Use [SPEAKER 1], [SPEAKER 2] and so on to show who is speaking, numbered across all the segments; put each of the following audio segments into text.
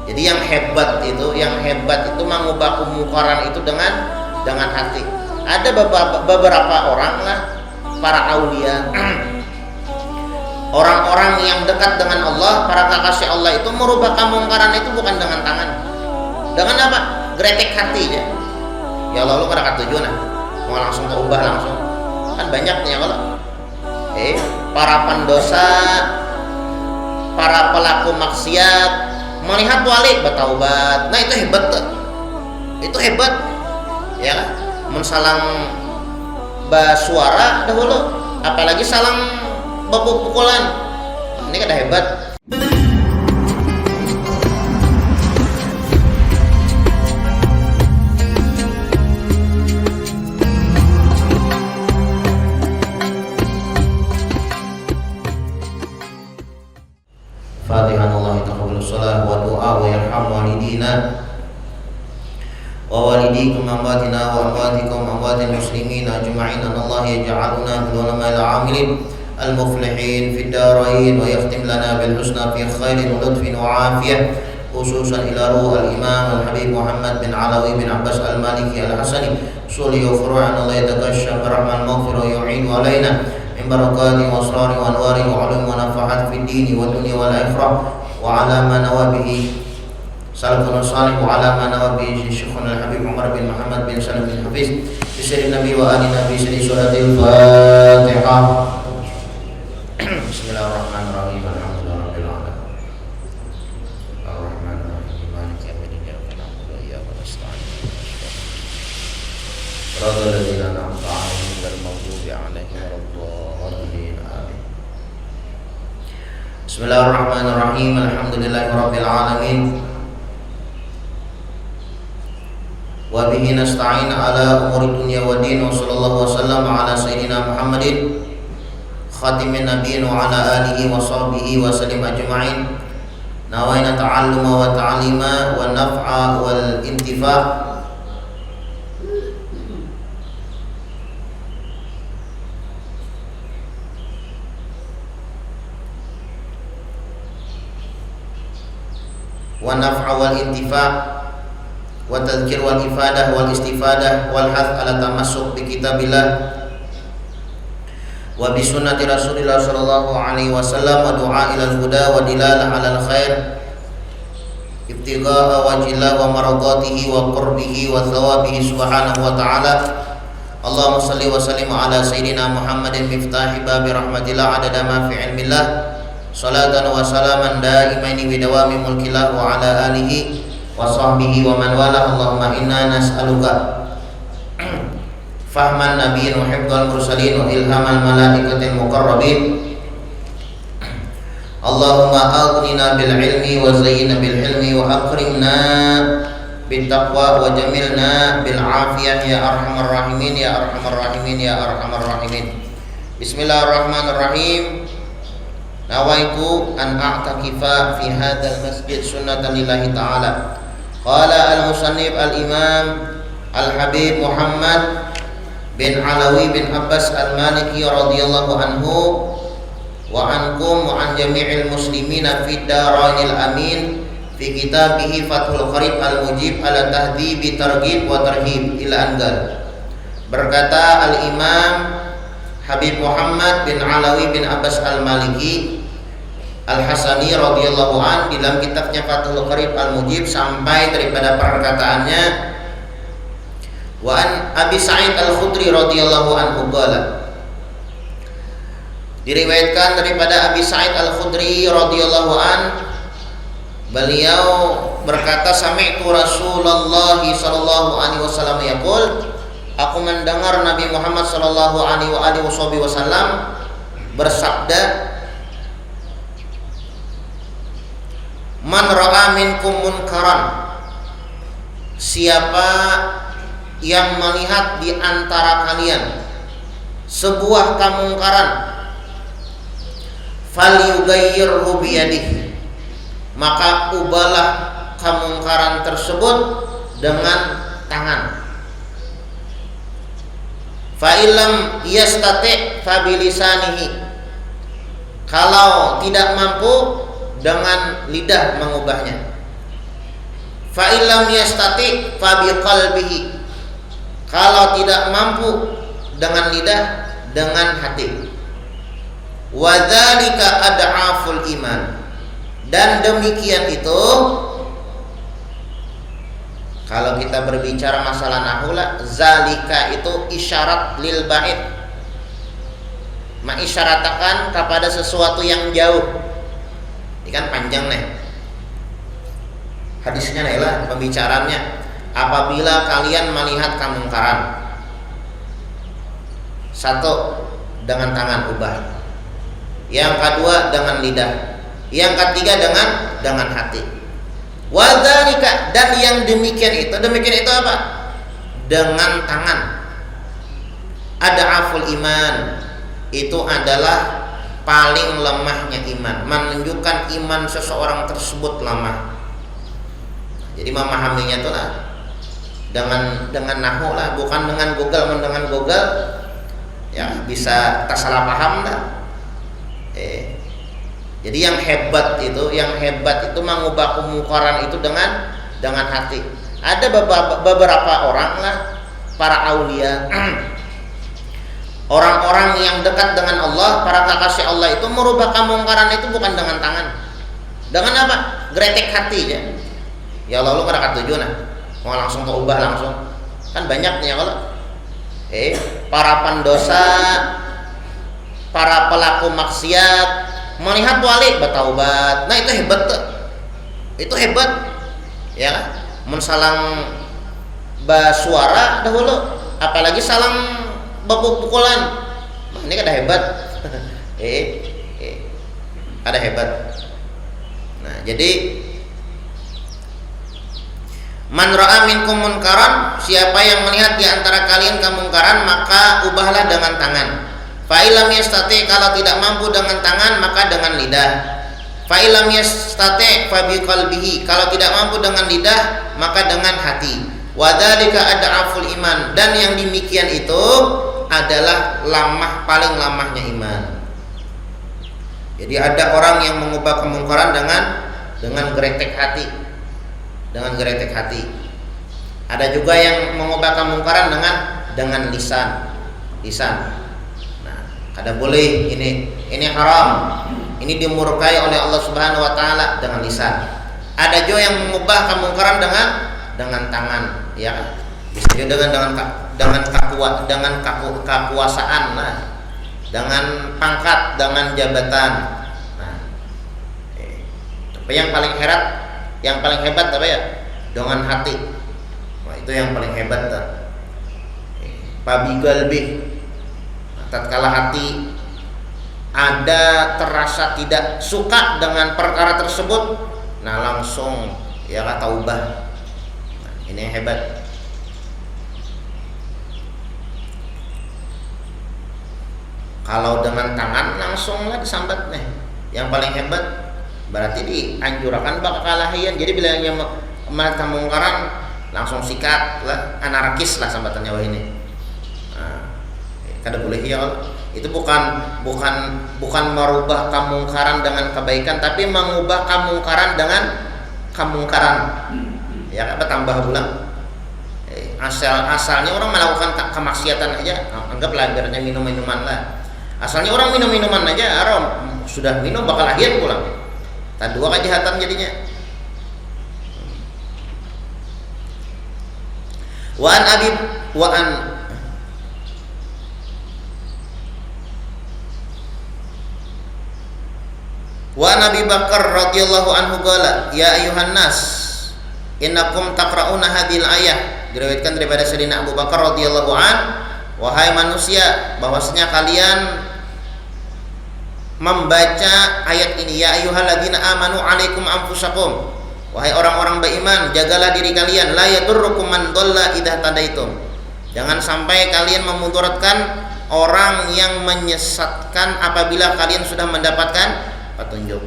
[SPEAKER 1] Jadi yang hebat itu mengubah kemungkaran itu dengan hati. Ada beberapa orang lah, para aulia, orang-orang yang dekat dengan Allah, para kekasih Allah itu merubah kemungkaran itu bukan dengan tangan. Dengan apa? Gretek hati ya. Ya Allah, lu pada katujuan mau langsung berubah langsung. Kan banyaknya kalau para pendosa, para pelaku maksiat melihat wali bertaubat. Nah, itu hebat tuh. Itu hebat. Ya kan? Mensalang basuara dahulu, apalagi salang pukul-pukulan. Ini kan hebat. Fatihah Allah taqabbal shalah wa du'a wa yarham walidina wa walidikum amwatina wa amwatikum amwatil muslimin ajma'in. Allah yaj'aluna min ulamail 'amilin al-muflihin fid darain wa yakhtim lana bil husna fi khairin wa lutfin wa 'afiyah, khususan ila ruh al-imam al-habib Muhammad bin Alawi bin Abbas al-Maliki al-Hasani suli wa furu'an. Allah yatakashaf rahman maghfirah yu'in alaina min barakati wa asrari wa anwari wa ulum wa nafahat fid dini wa dunya wal akhirah wa ala ma nawabihi salafun salih wa ala ma nawabihi syekhuna al-habib Umar bin Muhammad bin Salim bin Hafiz bisri nabi wa ali nabi sri suratil Fatihah. Bismillahirrahmanirrahim. Alhamdulillah rabbil alamin. Ar-Rahmanir-Rahim. Maliki yaumiddin. Iyyaka na'budu wa iyyaka nasta'in. Shiratal ladzina an'amta 'alaihim ghairil maghdubi 'alaihim waladdallin. Amin. Bismillahirrahmanirrahim. Alhamdulillahirabbil alamin. Wa bihi nasta'in ala umuri dunya wa din. Wa sallallahu wasallam ala sayyidina Muhammadin khatimin nabiyyin wa ala alihi wa sahbihi wa sallim ajma'in. Nawaina ta'alluma wa ta'lima wa naf'a wal intifa'. Wa naf'a wal intifa' wa tadhkir wal ifadah wal istifadah wal hath ala tamassuk bi kitabillah wa bi sunnati Rasulillah sallallahu alaihi wasallam wa du'a ila al-huda wa dilalah ala al-khair ibtigha'a wajhillah wa maradatihi wa qurbihi wa thawabihi subhanahu wa ta'ala. Allahumma salli wa sallim ala sayyidina Muhammadin miftahi babi rahmatillah adada ma fi ilmillah salatan wa salaman daimaini bi dawami mulkillah wa ala alihi wa sahbihi wa man wala. Allahumma inna nas'aluka fahman nabiyyin wa hifdzal mursalin wa ilhamal malaikatil muqarrabin. Allahumma aghnina bil ilmi wa zayyinna bil hilmi wa akrimna bit taqwa wa jamilna bil afiyah ya arhamar rahimin ya arhamar rahimin ya arhamar rahimin. Bismillahirrahmanirrahim. Nawaitu an a'takifa fi hadzal masjid sunnatan lillahi ta'ala. Qala al-musannif al-imam al-habib Muhammad bin Alawi bin Abbas al-Maliki radhiyallahu anhu wa ankum wa an jami'il muslimina fid darainil amin fi kitabihi Fathul Qarib al-Mujib ala tahdhibi targhib wa tarhib ila angal. Berkata al-imam Habib Muhammad bin Alawi bin Abbas al-Maliki al-Hasani radhiyallahu an dalam kitabnya Fathul Qarib al-Mujib sampai daripada perkataannya wa an Abi Sa'id al-Khudri radhiyallahu anhu qala. Diriwayatkan daripada Abi Sa'id al-Khudri radhiyallahu an, beliau berkata sami'tu Rasulullah sallallahu alaihi wasallam yaqul, aku mendengar Nabi Muhammad sallallahu alaihi wasallam bersabda, man ra'a minkum munkaran, siapa yang melihat di antara kalian sebuah kemungkaran, falyughayyirhu biyadihi, maka ubahlah kemungkaran tersebut dengan tangan. Fa illam yastati' fa bilisanihi, kalau tidak mampu dengan lidah mengubahnya. Fa illam yastati fa biqalbihi. Kalau tidak mampu dengan lidah, dengan hati. Wa dzalika ad'aful iman. Dan demikian itu, kalau kita berbicara masalah nahula, zalika itu isyarat lil ba'id, mengisyaratakan kepada sesuatu yang jauh. Ini kan panjang nih hadisnya nih lah pembicaraannya. Apabila kalian melihat kemungkaran, satu, dengan tangan ubah, yang kedua dengan lidah, yang ketiga dengan hati. Wadzalika, dan yang demikian itu apa? Dengan tangan. Ad'aful iman, itu adalah paling lemahnya iman, menunjukkan iman seseorang tersebut lemah. Jadi memahaminya itu lah dengan nahu lah, bukan dengan Google ya bisa tersalah paham lah. Jadi yang hebat itu mengubah kemungkaran itu dengan hati. Ada beberapa orang lah, para aulia, orang-orang yang dekat dengan Allah, para kekasih Allah itu merubah kemungkaran itu bukan dengan tangan. Dengan apa? Gretek hati ya. Ya Allah, lu pada katujuh nah, mau langsung berubah langsung. Kan banyak nih ya kalau para pendosa, para pelaku maksiat melihat wali bertaubat. Nah itu hebat tuh. Itu hebat. Ya, mensalang basuara dahulu, apalagi salang pukulan. Nah, ini ada hebat. Ada hebat. Nah, jadi man ra'a minkum munkaran, siapa yang melihat di antara kalian kemungkaran, maka ubahlah dengan tangan. Fa illam yastati, kalau tidak mampu dengan tangan maka dengan lidah. Fa illam yastati fa biqalbihi, kalau tidak mampu dengan lidah maka dengan hati. Wa dzalika ad'aful iman, dan yang demikian itu adalah paling lamahnya iman. Jadi ada orang yang mengubah kemungkaran dengan gretek hati. Ada juga yang mengubah kemungkaran dengan lisan. Nah, kada boleh ini haram. Ini dimurkai oleh Allah Subhanahu wa taala dengan lisan. Ada juga yang mengubah kemungkaran dengan tangan, ya. Bisa juga dengan kekuasaan, nah, dengan pangkat, dengan jabatan. Nah, tapi yang paling hebat apa ya? Dengan hati. Wah, itu yang paling hebat tuh. Pabigalbi. Tatkala hati ada terasa tidak suka dengan perkara tersebut, nah langsung ya taubah. Nah, ini yang hebat. Kalau dengan tangan langsung lah disambat nih. Yang paling hebat berarti dianjurkan bakal kalahian. Jadi bila yang melihat kemungkaran langsung sikat lah, anarkis lah sambatannya wah ini. Nah, kada boleh ya. Itu bukan merubah kemungkaran dengan kebaikan, tapi mengubah kemungkaran dengan kemungkaran. Ya, apa tambah bulan. Asalnya orang melakukan kemaksiatan aja, anggaplah biarnya minuman lah. Asalnya orang minum minuman aja, haram. Sudah minum bakal ahian pulang. Tak dua kejahatan jadinya. Wa Nabi Bakar radhiyallahu anhu qala, ya ayuhan nas, innakum taqra'una hadhil ayah. Diriwayatkan daripada Sayyidina Abu Bakar radhiyallahu an, wahai manusia, bahwasanya kalian membaca ayat ini, ya ayyuhalladzina amanu alaikum anfusakum, wahai orang-orang beriman, jagalah diri kalian, la yadurrukum man dhalla idza tadaitum. Jangan sampai kalian memudaratkan orang yang menyesatkan apabila kalian sudah mendapatkan petunjuk.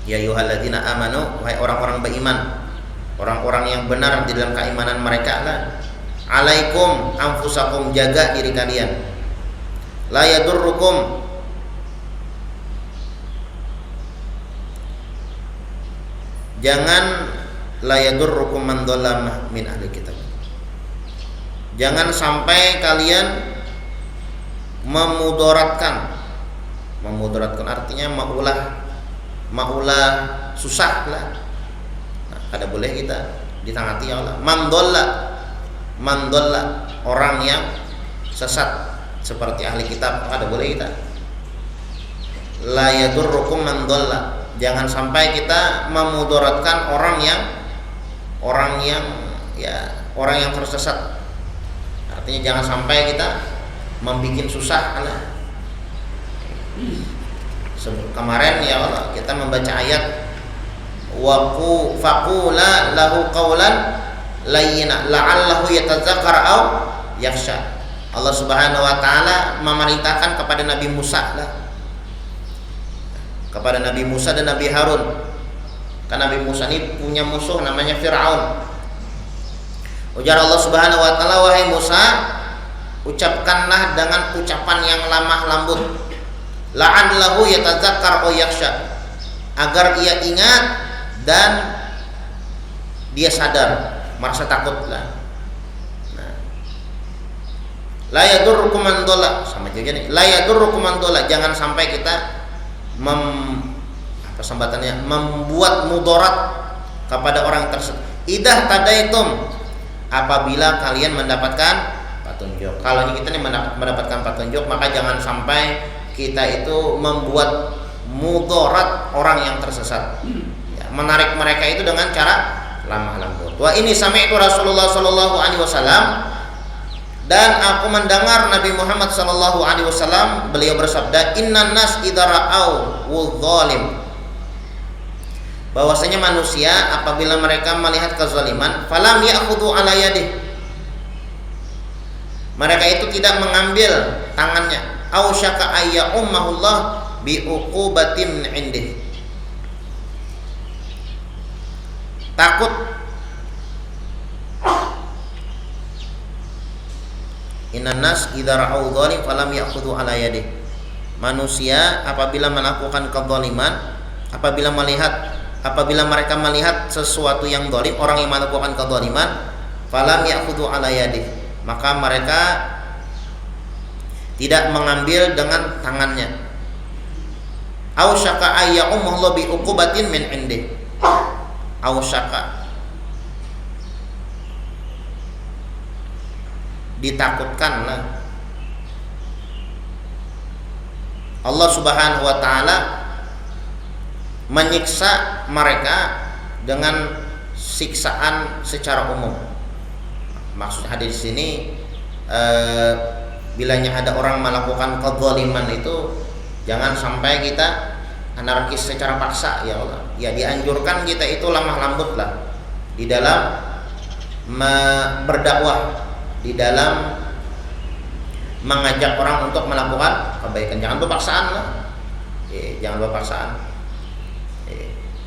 [SPEAKER 1] Ya ayyuhalladzina amanu, wahai orang-orang beriman, orang-orang yang benar di dalam keimanan mereka lah. Alaikum anfusakum, jaga diri kalian. La yadurrukum, Jangan la yadurrukum man dhallama min ahli kitab. Jangan sampai kalian memudaratkan artinya maulah susah lah. Nah, kada boleh kita ditangati ya Allah. Man dhalla orang yang sesat seperti ahli kitab, kada boleh kita. La yadurrukum man dhalla. Jangan sampai kita memudaratkan orang yang tersesat. Artinya jangan sampai kita membuat susah lah. Kemarin ya Allah kita membaca ayat faqula lahu qawlan layyina la'allahu yatadzakkar aw yakhsha. Allah Subhanahu wa taala memerintahkan kepada Nabi Musa lah. Kepada Nabi Musa dan Nabi Harun. Karena Nabi Musa ini punya musuh namanya Fir'aun. Ujar Allah Subhanahu wa taala, wahai Musa, ucapkanlah dengan ucapan yang lemah lembut. La'allahu yatadzakkar aw yakhsha. Agar ia ingat dan dia sadar, merasa takutlah. Nah. La yadurrukum man dhalla, sama juga nih. La yadurrukum man dhalla, jangan sampai kita membuat mudarat kepada orang tersebut. Idah tadaitum, apabila kalian mendapatkan petunjuk. Kalau ini kita nih mendapatkan petunjuk, maka jangan sampai kita itu membuat mudarat orang yang tersesat. Ya, menarik mereka itu dengan cara lemah lembut. Wa ini sami'tu Rasulullah sallallahu alaihi wasallam, dan aku mendengar Nabi Muhammad sallallahu alaihi wasallam, beliau bersabda, innan nas idza ra'au wadh-dhalim, bahwasanya manusia apabila mereka melihat kezaliman, falam ya'khudhu ala yadihi, mereka itu tidak mengambil tangannya, au syaka ayya ummahullah bi uqubatin indih, takut innan nas idza ra'au dhalim falam ya'khudhu ala yadihi, manusia apabila melakukan kezaliman, apabila mereka melihat sesuatu yang zalim, orang yang melakukan kezaliman, falam ya'khudhu ala yadihi, maka mereka tidak mengambil dengan tangannya. Au syaka ayya ummuhu bi uqubatin min indih. Au syaka, ditakutkanlah Allah Subhanahu wa taala menyiksa mereka dengan siksaan secara umum. Maksud hadis di sini, bilanya ada orang melakukan kezaliman itu jangan sampai kita anarkis secara paksa ya Allah. Ya, dianjurkan kita itu lemah lembut lah di dalam berdakwah, di dalam mengajak orang untuk melakukan kebaikan. Jangan berpaksaan lah. Jangan berpaksaan.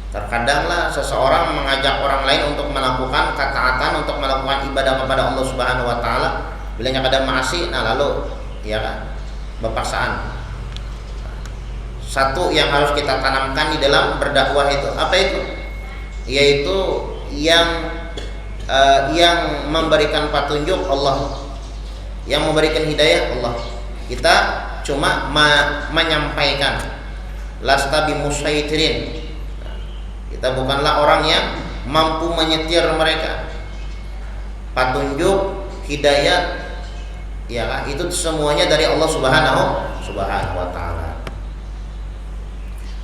[SPEAKER 1] Terkadang lah seseorang mengajak orang lain untuk melakukan ketaatan, untuk melakukan ibadah kepada Allah Subhanahu wa taala, bilanya kada maasi, nah lalu ya kan berpaksaan. Satu yang harus kita tanamkan di dalam berdakwah itu apa itu? Yaitu yang memberikan petunjuk Allah, yang memberikan hidayah Allah. Kita cuma menyampaikan, lasta bimusaitirin. Kita bukanlah orang yang mampu menyetir mereka. Petunjuk, hidayah, ya itu semuanya dari Allah Subhanahu wa taala.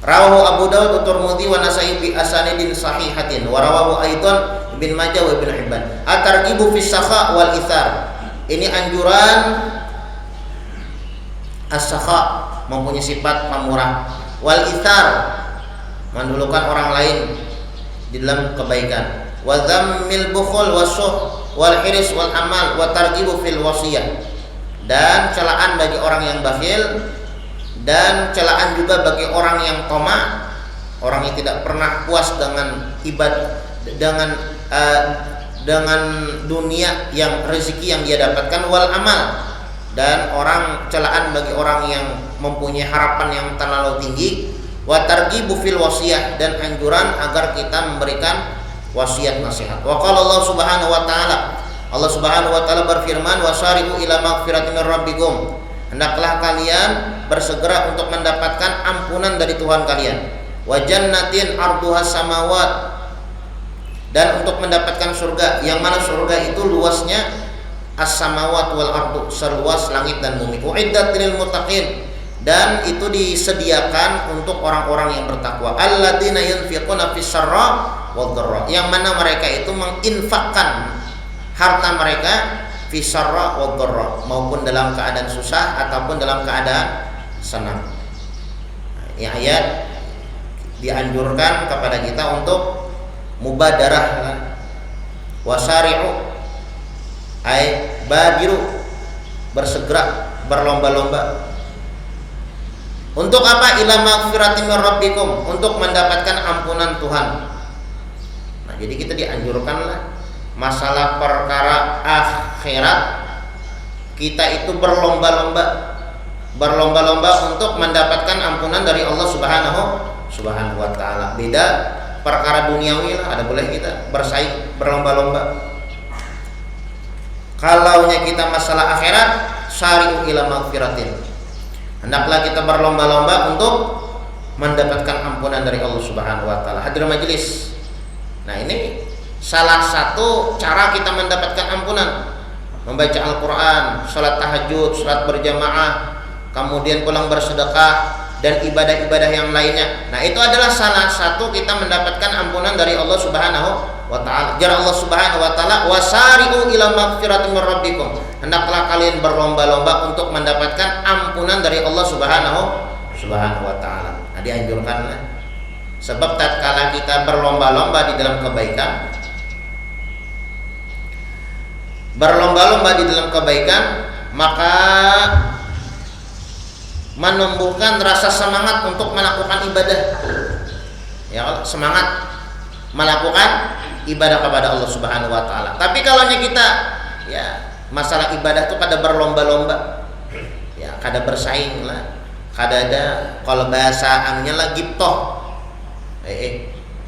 [SPEAKER 1] Rawahu Abu Dawud, Tirmidzi wa Nasa'i bi asanidin sahihatin, wa rawahu aidan Ibnu Majah wa Ibnu Hibban. At-targhibu fis sakha wal itsar. Ini anjuran as-sakha, mempunyai sifat pemurah, wal itsar, mendulukan orang lain di dalam kebaikan, wa dhammil bukhul wasuh wal hiris wal amal wa targhibu fil wasiyah, dan celaan bagi orang yang bakhil, dan celaan juga bagi orang yang tamak, orang yang tidak pernah puas dengan ibadah, dengan dunia yang rezeki yang dia dapatkan, wal amal, dan orang celaan bagi orang yang mempunyai harapan yang terlalu tinggi, wa targhibu fil wasiyah, dan anjuran agar kita memberikan wasiat nasihat. Wa qala Allah Subhanahu wa taala, Allah Subhanahu wa taala berfirman, wasari'u ila magfiratin min rabbikum, hendaklah kalian bersegera untuk mendapatkan ampunan dari Tuhan kalian, wa jannatin arduhas samawat, dan untuk mendapatkan surga, yang mana surga itu luasnya as-samawat wal ardu, seluas langit dan bumi. Uiddat lil muttaqin, dan itu disediakan untuk orang-orang yang bertakwa. Alladzina yunfiquna fis sarra wad dharra, yang mana mereka itu menginfakkan harta mereka fis sarra wad dharra, maupun dalam keadaan susah ataupun dalam keadaan senang. Ini ayat dianjurkan kepada kita untuk mubadarah, wasari'u ay badiru, bersegera, berlomba-lomba. Untuk apa? Ila magfiratin min rabbikum, untuk mendapatkan ampunan Tuhan. Nah, jadi kita dianjurkanlah masalah perkara akhirat, kita itu berlomba-lomba untuk mendapatkan ampunan dari Allah Subhanahu wa taala. Beda perkara duniawi lah, ada boleh kita bersaing, berlomba-lomba. Kalaunya kita masalah akhirat, syari'u ila magfiratin, hendaklah kita berlomba-lomba untuk mendapatkan ampunan dari Allah Subhanahu wa taala. Hadirin majelis. Nah, ini salah satu cara kita mendapatkan ampunan, membaca Al-Qur'an, salat tahajud, salat berjamaah, kemudian pulang bersedekah, dan ibadah-ibadah yang lainnya. Nah, itu adalah salah satu kita mendapatkan ampunan dari Allah Subhanahu wa taala. Jar Allah Subhanahu wa taala, wasari'u ila magfiratin min rabbikum, hendaklah kalian berlomba-lomba untuk mendapatkan ampunan dari Allah Subhanahu wa taala. Nah, dianjurkan. Sebab tatkala kita berlomba-lomba di dalam kebaikan, maka menumbuhkan rasa semangat untuk melakukan ibadah. Ya, semangat melakukan ibadah kepada Allah Subhanahu wa taala. Tapi kalau kita ya masalah ibadah itu kada berlomba-lomba, ya kada bersaing lah, kada ada, kalau bahasa anunya lah giptoh,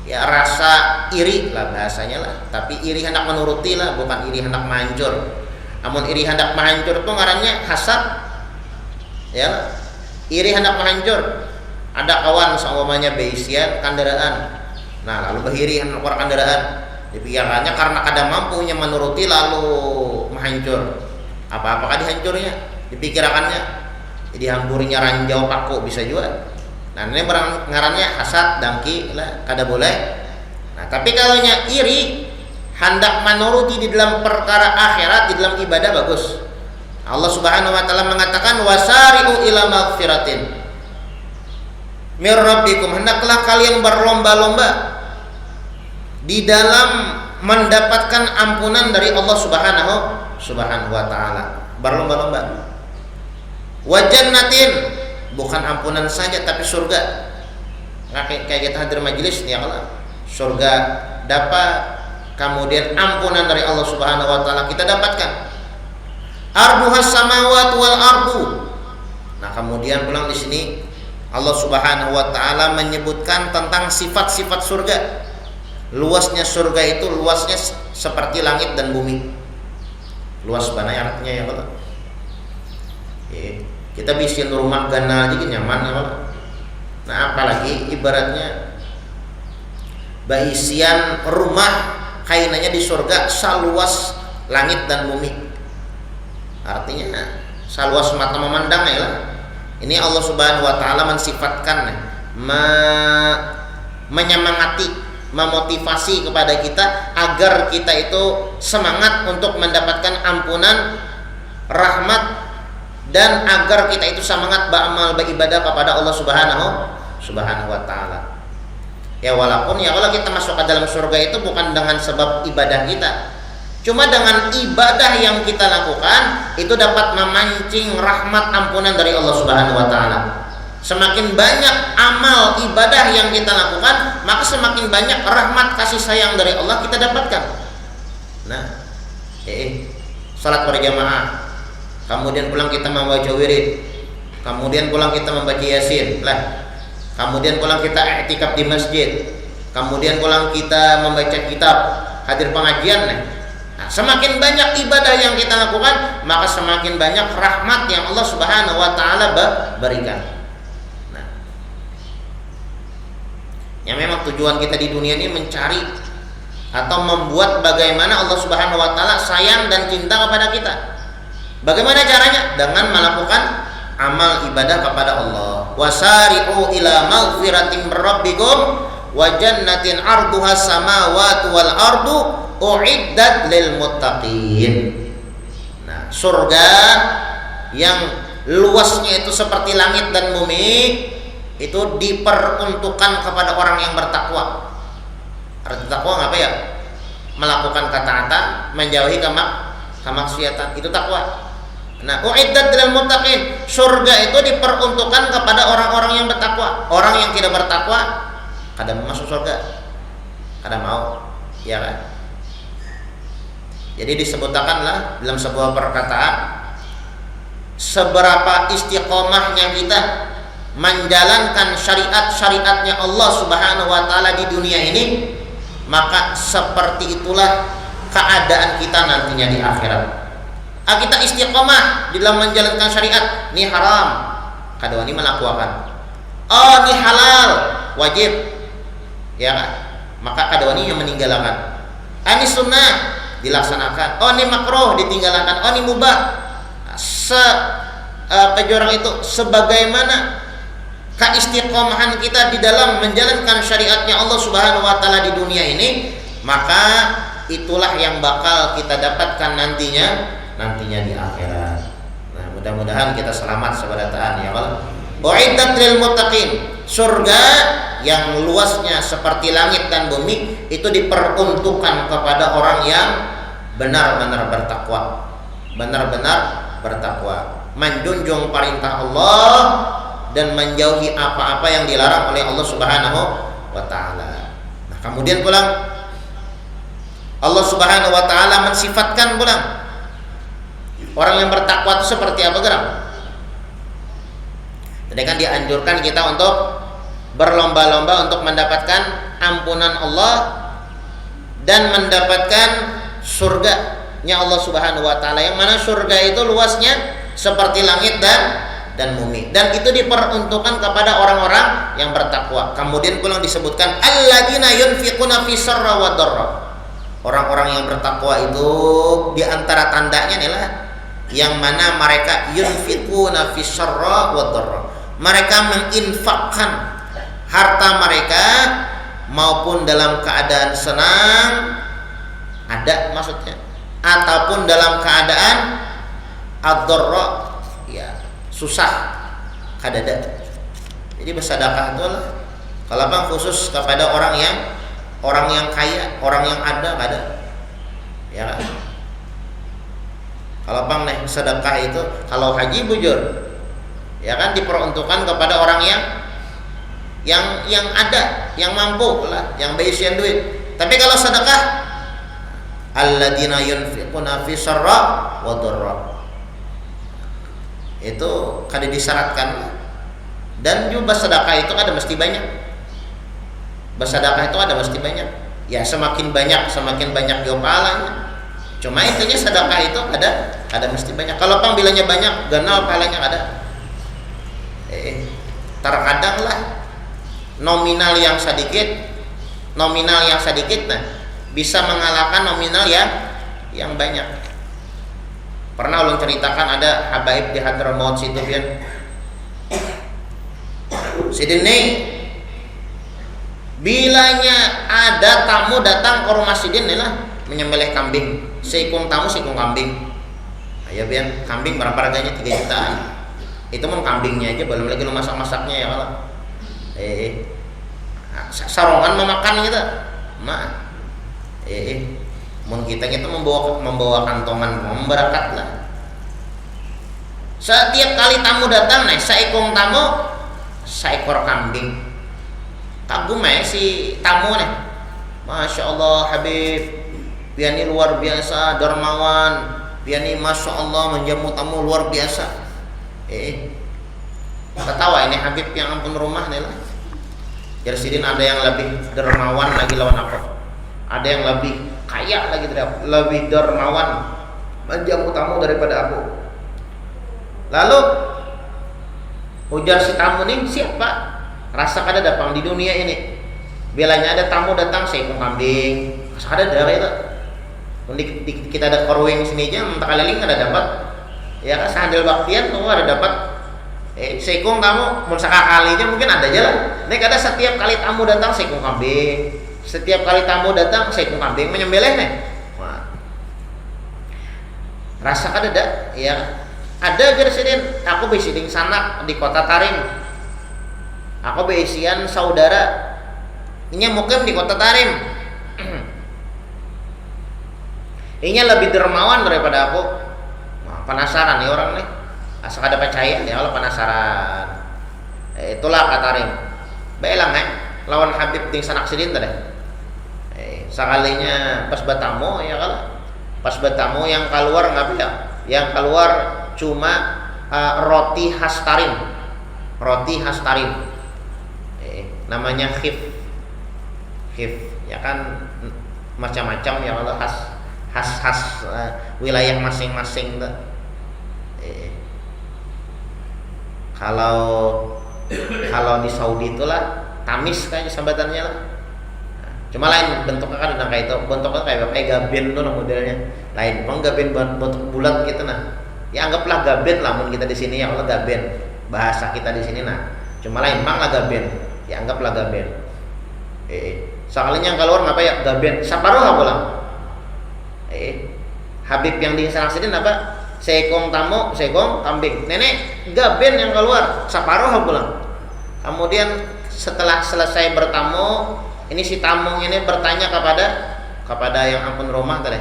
[SPEAKER 1] ya rasa iri lah bahasanya lah. Tapi iri hendak menuruti lah, bukan iri hendak menghancur. Amun iri hendak menghancur itu ngarannya hasad, ya. Iri hendak menghancur. Ada kawan seumpamanya beisian kendaraan, nah lalu bahiri hendak kendaraan, dipikirannya karena kada mampunya menuruti lalu menghancur. Apa-apakah dihancurnya, dipikirkannya, dihampurinya ranjau paku bisa juga. Nah, ini ngarannya hasad, dengki lah, kada boleh. Nah, tapi kalau iri hendak menuruti di dalam perkara akhirat, di dalam ibadah, bagus. Allah Subhanahu wa taala mengatakan, wasari'u ila magfiratin mir rabbikum, hendaklah kalian berlomba-lomba di dalam mendapatkan ampunan dari Allah Subhanahu wa taala. Berlomba-lomba. Wa jannatin, bukan ampunan saja tapi surga. Nah, kayak kita hadir majelis nih, Allah, surga dapat, kemudian ampunan dari Allah Subhanahu wa taala kita dapatkan. Arduhas samawat wal ardu. Nah, kemudian pulang di sini Allah Subhanahu wa taala menyebutkan tentang sifat-sifat surga. Luasnya surga itu luasnya seperti langit dan bumi. Luas banget artinya ya Allah. Kita bikin rumah ganal aja nyaman ya Allah. Nah, apalagi ibaratnya baisian rumah kainannya di surga seluas langit dan bumi. Artinya seluas mata memandang ya lah. Ini Allah Subhanahu wa taala mensifatkan, menyemangati, memotivasi kepada kita agar kita itu semangat untuk mendapatkan ampunan, rahmat, dan agar kita itu semangat beramal beribadah kepada Allah Subhanahu wa taala. Ya, walaupun ya kalau kita masuk ke dalam surga itu bukan dengan sebab ibadah kita, cuma dengan ibadah yang kita lakukan itu dapat memancing rahmat ampunan dari Allah Subhanahu wa taala. Semakin banyak amal ibadah yang kita lakukan, maka semakin banyak rahmat kasih sayang dari Allah kita dapatkan. Nah, salat berjamaah, kemudian pulang kita membaca wirid, kemudian pulang kita membaca yasin lah, kemudian pulang kita i'tikaf di masjid, kemudian pulang kita membaca kitab, hadir pengajian. Nah, semakin banyak ibadah yang kita lakukan, maka semakin banyak rahmat yang Allah Subhanahu wa taala berikan. Nah, yang memang tujuan kita di dunia ini mencari atau membuat bagaimana Allah Subhanahu wa taala sayang dan cinta kepada kita. Bagaimana caranya? Dengan melakukan amal ibadah kepada Allah. Wasari'u ila maghfiratin min rabbikum wa jannatin 'arduha samawati wal ardu u'iddat lil muttaqin. Nah, surga yang luasnya itu seperti langit dan bumi itu diperuntukkan kepada orang yang bertakwa. Arti takwa apa ya? Melakukan ketaatan, menjauhi kemaksiatan. Itu takwa. Nah, u'iddat lil muttaqin. Surga itu diperuntukkan kepada orang-orang yang bertakwa. Orang yang tidak bertakwa kadang masuk surga, kadang mau, ya kan? Jadi disebutkanlah dalam sebuah perkataan, seberapa istiqomahnya kita menjalankan syariat-syariatnya Allah Subhanahu wa taala di dunia ini, maka seperti itulah keadaan kita nantinya di akhirat. Kita istiqomah di dalam menjalankan syariat, ini haram, kadang ini melakukan. Oh, ini halal, wajib, ya kan? Maka kadang ini yang meninggalkan. Ini sunnah, dilaksanakan. Oh, ini makruh, ditinggalkan. Oh, ini mubah. Kejorang itu sebagaimana keistiqomahan kita di dalam menjalankan syariatnya Allah Subhanahu wa taala di dunia ini, maka itulah yang bakal kita dapatkan nantinya di akhirat. Nah, mudah-mudahan kita selamat sabarataan ya Allah. U'iddat lil muttaqin. Surga yang luasnya seperti langit dan bumi itu diperuntukkan kepada orang yang benar-benar bertakwa. Menjunjung perintah Allah dan menjauhi apa-apa yang dilarang oleh Allah Subhanahu wa taala. Nah, kemudian pulang Allah Subhanahu wa taala mensifatkan pulang orang yang bertakwa itu seperti apa geram? Tadi kan dianjurkan kita untuk berlomba-lomba untuk mendapatkan ampunan Allah dan mendapatkan surga-Nya Allah Subhanahu wa taala, yang mana surga itu luasnya seperti langit dan bumi, dan itu diperuntukkan kepada orang-orang yang bertakwa. Kemudian pulang disebutkan alladzina yunfiquna fi sarra wa dharra. Orang-orang yang bertakwa itu di antara tandanya adalah yang mana mereka yunfiquna fi sarra wa dharra. Mereka menginfakkan harta mereka maupun dalam keadaan senang, ada maksudnya, ataupun dalam keadaan ad-dharra, ya susah, kadada. Jadi bersedekah itu lah kalau bang khusus kepada orang yang kaya, orang yang ada, ya. Kalau bang nih sedekah itu, kalau haji bujur, ya kan diperuntukkan kepada orang yang ada, yang mampu lah, yang berisian duit. Tapi kalau sedekah, alladzina yunfiquna fi sarra wa dharra, itu kada disyaratkan. Dan juga sedekah itu ada mesti banyak. Bersedekah itu ada mesti banyak. Ya semakin banyak dia pahalanya. Cuma intinya sedekah itu ada mesti banyak. Kalau pang bilangnya banyak, ganal pahalanya ada. Terkadang lah nominal yang sedikit nah bisa mengalahkan nominal yang banyak. Pernah ulun ceritakan ada habaib di Hadramaut situ pian. Sidin bilanya ada tamu datang ke rumah Sidin lah menyembelih kambing, seikung kambing. Ayo pian, kambing berapa harganya? 3 jutaan. Itu mau kambingnya aja, belum lagi lu masak-masaknya ya kalau. Sarongan memakan gitu. Mun kita membawa kantongan memberakat lah. Setiap kali tamu datang nih, seekor tamu, seekor kambing. Kagum si tamu nih. Masya Allah Habib, pian ini luar biasa dermawan, pian ini Masya Allah menjamu tamu luar biasa. Ketawa ini Habib yang ampun rumah nih lah. Jadi sidin ada yang lebih dermawan lagi lawan aku. Ada yang lebih kaya lagi, lebih dermawan menjamu tamu daripada aku. Lalu ujar si tamu nih, siapa? Rasa kada datang di dunia ini. Bilanya ada tamu datang seekor kambing. Rasa ada darah itu. Kita ada korwing sini aja, entah kaliling ada dapat. Ya kan sandal baktian tuh ada dapat. Seekor kamu mun sakalinya mungkin ada aja lah. Nek ada setiap kali tamu datang seekor kambing. Setiap kali tamu datang seekor kambing menyembelih nih. Wah. Rasa kada ada, ya. Ada gersidin, aku besiding sanak di kota Tarim. Aku beisian saudara. Inya mukim di kota Tarim. Inya lebih dermawan daripada aku. Nah, penasaran nih orang nih. Asal ada percaya ya Allah penasaran. Itulah kata Tarim. Belang lawan Habib ting sanak sidin tadi. Sekalinya pas bertamu ya kalau pas bertamu yang keluar nggak ya? Yang keluar cuma roti khas Tarim. Roti khas Tarim. Namanya khif ya kan macam-macam ya Allah khas wilayah masing-masing tuh. Kalau di Saudi itulah tamis kayaknya sambatannya lah. Cuma lain bentuknya kan udah kayak itu, bentuknya kayak gaben tuh modelnya. Lain, bang gaben bentuk bulat gitu nah. Ya anggaplah gaben lah mun kita di sini ya Allah gaben. Bahasa kita di sini nah. Cuma lain bang lah gaben. Ya anggaplah gaben. Sekalinya yang keluar ngapa ya gaben. Saparuh apa lah? Habib yang di sana sini apa? Seekong tamu, seekong kambing. Nenek gaben yang keluar, saparuh pulang. Kemudian setelah selesai bertamu, ini si tamu ini bertanya kepada yang ampun rumah tadi.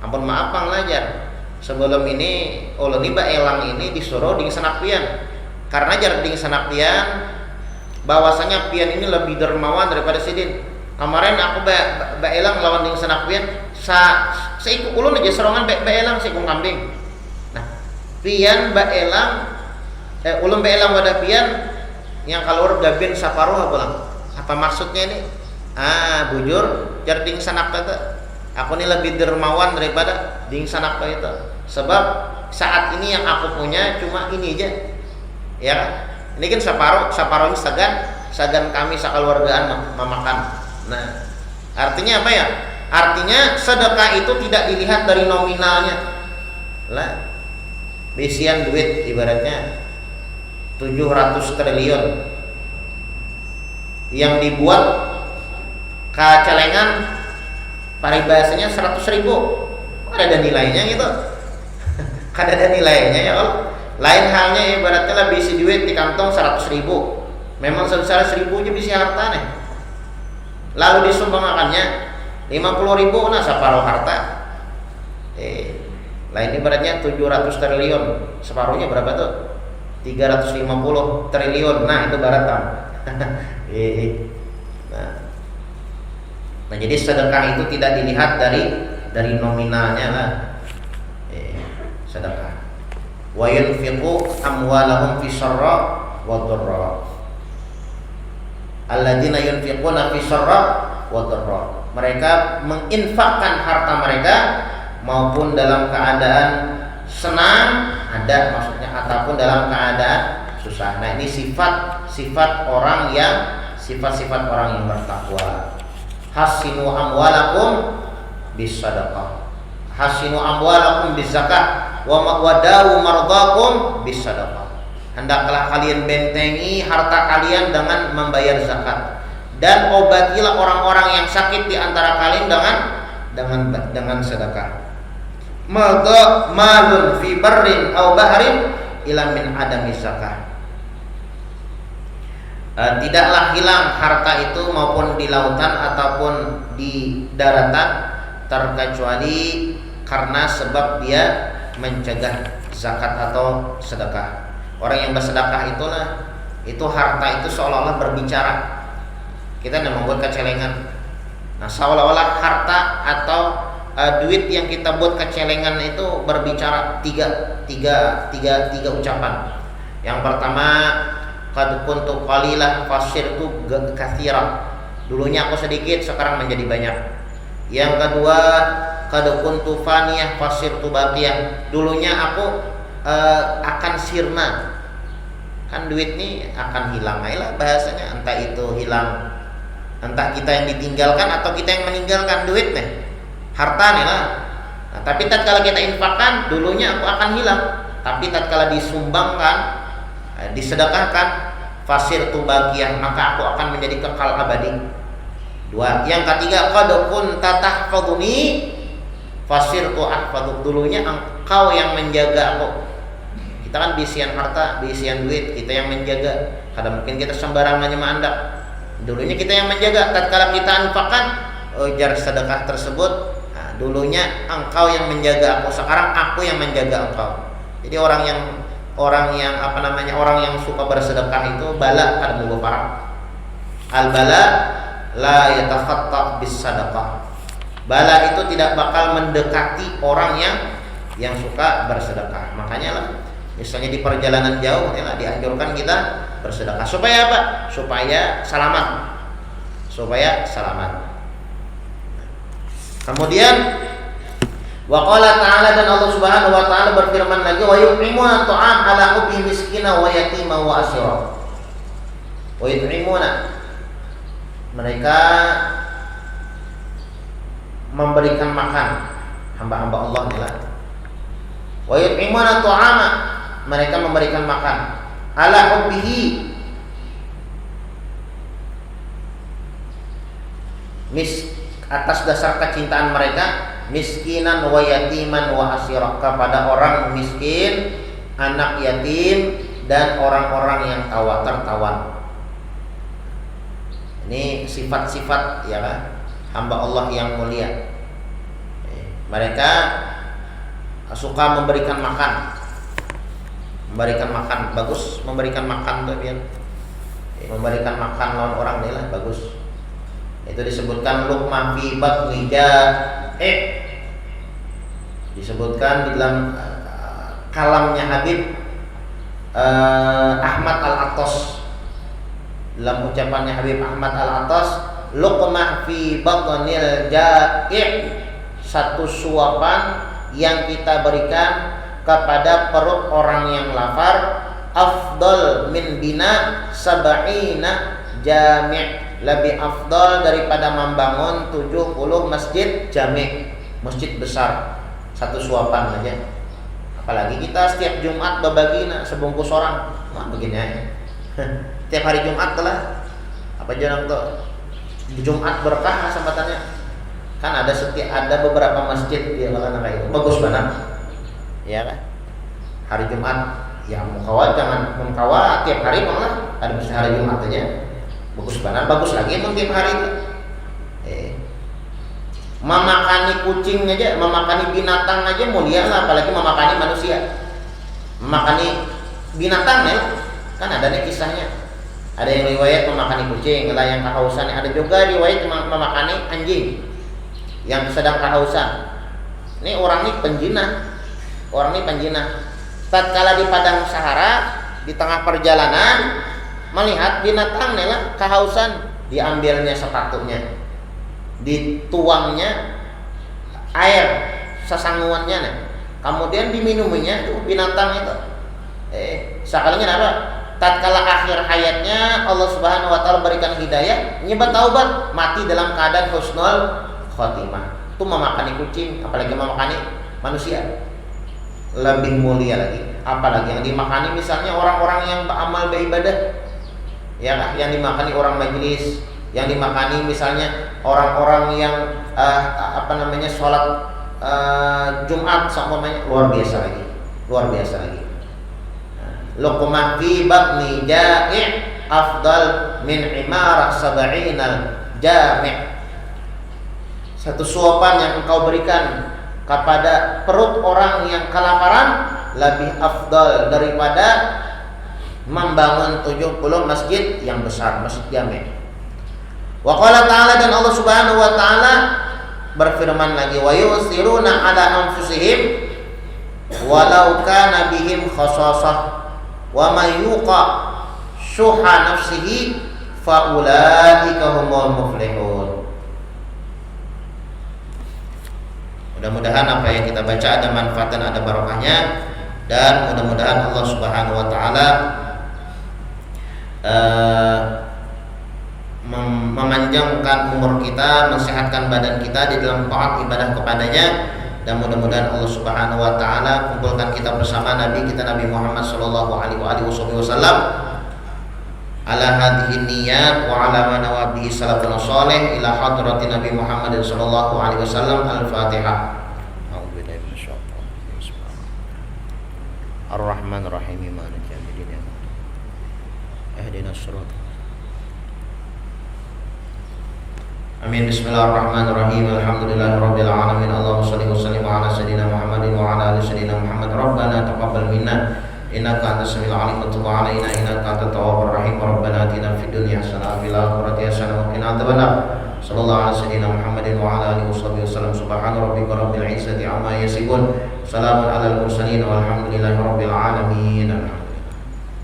[SPEAKER 1] Ampun maaf Bang Lajar. Sebelum ini ulun Mbak Elang ini disuruh ding sanak pian. Karena jarak ding sanak pian bahwasanya pian ini lebih dermawan daripada sidin. Kemarin aku Mbak Elang lawan ding sanak pian, seiku ulun aja serongan Mbak Elang seekong kambing. Pian Mbak Elang ulun Mbak Elang wadah pian yang keluar gaben saparuh apa maksudnya ini? Bujur jar ding sanak kata aku ini lebih dermawan daripada ding sanak itu. Sebab saat ini yang aku punya cuma ini aja. Ya. Ini kan saparuh ini sagan kami sakeluargaan memakan. Nah, artinya apa ya? Artinya sedekah itu tidak dilihat dari nominalnya. Lah bisian duit ibaratnya 700 triliun yang dibuat kacelengan paribasanya 100.000 ada nilainya gitu. Ada nilainya ya Allah. Lain halnya ibaratnya lah bisi duit di kantong 100.000 memang sebesar 1.000 aja bisi harta nih lalu disumbangkannya 50.000 nah separuh harta. Lain ibaratnya 700 triliun separuhnya berapa tuh 350 triliun nah itu baratan. Nah jadi sedekah itu tidak dilihat dari nominalnya lah. Sedekah wa yunfiqu amwalahum fi syarra wa dharra alladzina yunfiquna fi syarra wa dharra mereka menginfakkan harta mereka maupun dalam keadaan senang ada maksudnya ataupun dalam keadaan susah. Nah ini sifat orang yang bertakwa. Hasinu amwalakum bis sadaqah. Hasinu amwalakum bis zakat wa wadawu mardakum bis sadaqah. Hendaklah kalian bentengi harta kalian dengan membayar zakat dan obatilah orang-orang yang sakit di antara kalian dengan sedekah. Malun fi barrin aw bahrin ila min adami zakah. Tidaklah hilang harta itu maupun di lautan ataupun di daratan terkecuali karena sebab dia mencegah zakat atau sedekah. Orang yang bersedekah itu harta itu seolah-olah berbicara. Kita tidak membuat kecelengan. Nah, seolah-olah harta atau duit yang kita buat kecelengan itu berbicara tiga ucapan. Yang pertama qad kuntu qalilah fasirtu katsira. Dulunya aku sedikit, sekarang menjadi banyak. Yang kedua, qad kuntu faniyah fasirtu baqiyah. Dulunya aku akan sirna. Kan duit nih akan hilang lah bahasanya, entah itu hilang, entah kita yang ditinggalkan atau kita yang meninggalkan duit nih. Harta nih lah. Nah, tapi tatkala kita infakkan, dulunya aku akan hilang. Tapi tatkala disumbangkan, disedekahkan, fasirtu baqiyah, maka aku akan menjadi kekal abadi. Dua. Yang ketiga, qad kunta tahfadhuni fasirtu ahfadhuk. Dulunya engkau yang menjaga aku. Kita kan bisian harta, bisian duit, kita yang menjaga. Kadang mungkin kita sembarangan nyemandak. Dulunya kita yang menjaga. Tatkala kita infakkan, ujar sedekah tersebut, nah, dulunya engkau yang menjaga aku, sekarang aku yang menjaga engkau. Jadi orang yang suka bersedekah itu bala kada mau parah. Al bala la yatakhatta bis sadaqah. Bala itu tidak bakal mendekati orang yang suka bersedekah. Makanya lah, misalnya di perjalanan jauh ya, dianjurkan kita bersedekah. Supaya apa? Supaya selamat. Kemudian wa qala ta'ala, dan Allah Subhanahu wa taala berfirman lagi, wa yut'imuna ta'am ala hubbi miskina wa yatima wa asira. Wa yut'imuna, mereka memberikan makan hamba-hamba Allah inilah. Wa yut'imuna ta'ama, mereka memberikan makan ala hubbihi, atas dasar kecintaan mereka, miskinan wa yatiman wa asira, kepada orang miskin, anak yatim, dan orang-orang yang tertawan. Ini sifat-sifat ya kan, hamba Allah yang mulia. Mereka suka memberikan makan. Bagus memberikan makan tuh biar memberikan makan lawan orang nih lah, bagus. Itu disebutkan luqmah fi batni disebutkan di dalam kalamnya Habib Ahmad Al-Attas, dalam ucapannya Habib Ahmad Al-Attas, luqmah fi batnil ja'i', satu suapan yang kita berikan kepada perut orang yang lapar, afdal min bina sab'ina jami', lebih afdal daripada membangun 70 masjid jami', masjid besar. Satu suapan aja. Apalagi kita setiap Jumat berbagi sebungkus orang. Wah, begini aja. Setiap hari Jumat lah. Apa jarang tuh? Jumat berkah sempatannya. Kan ada beberapa masjid di Malana kayak itu. Bagus banget. Ya kan? Hari Jumat ya mengkawat, jangan mengkawat tiap hari malah ada mesti hari Jumat aja. Bagus banget, bagus lagi tiap hari itu. Memakani kucing aja, memakani binatang aja mulia lah, apalagi memakani manusia. Memakani binatang ya, kan ada nih kisahnya. Ada yang riwayat memakani kucing, ada yang kehausan, ada juga riwayat memakani anjing yang sedang kehausan. Ini orang ini penjinah. Tatkala di padang Sahara, di tengah perjalanan melihat binatang nih lah kehausan, diambilnya sepatunya, dituangnya air sesanguannya nih, kemudian diminuminya tuh binatang itu. Sekalinya apa? Tatkala akhir hayatnya Allah Subhanahu wa taala berikan hidayah, nyebat taubat, mati dalam keadaan husnul khotimah. Itu memakani kucing, apalagi memakani manusia. Lebih mulia lagi. Apalagi yang dimakani misalnya orang-orang yang beramal beribadah. Ya kan, yang dimakani orang majelis, yang dimakani misalnya orang-orang yang sholat Jumat seumpamanya, luar biasa lagi. Luqmah fi batni ja'i' afdal min imarah sab'inal jami'. Satu suapan yang engkau berikan kepada perut orang yang kelaparan lebih afdal daripada membangun 70 masjid yang besar, masjid jami'. Wa qala ta'ala, dan Allah Subhanahu wa taala berfirman lagi, wa yusiruna ala anfusihim walau kana bihim khasasah wa may yuqa syuha nafsihi fa ulaika humul muflihun. Mudah-mudahan apa yang kita baca ada manfaat dan ada barokahnya, dan mudah-mudahan Allah Subhanahu wa taala memanjangkan umur kita, mensehatkan badan kita di dalam taat ibadah kepadanya, dan mudah-mudahan Allah Subhanahu wa taala kumpulkan kita bersama Nabi kita Nabi Muhammad sallallahu alaihi wasallam ala hadhihi niyyat wa ala ma nawabi salafun salih ila hadratin Nabi Muhammad sallallahu alaihi wasallam. Al-Fatihah. A'udzubillahi minasyaitonir rajim. Ar-Rahmanir Rahim. Maliki yaumiddin. Ihdinas siratal. Amin. Bismillahirrahmanirrahim. Alhamdulillahirabbil alamin. Allahumma shalli wa sallim ala sayidina Muhammadin wa ala ali sayidina Muhammad. Rabbana taqabbal minna innaka antas samiul alim wa tub alaina innaka antat tawwabur rahim. Rabbana atina fid dunya hasanah wa fil akhirati hasanah wa qina adzabannar. Sallallahu alaihi wasallam Muhammadin wa ala alihi wasallam. Subhana rabbika rabbil izzati amma yasifun. Salamun alal mursalin walhamdulillahi rabbil alamin.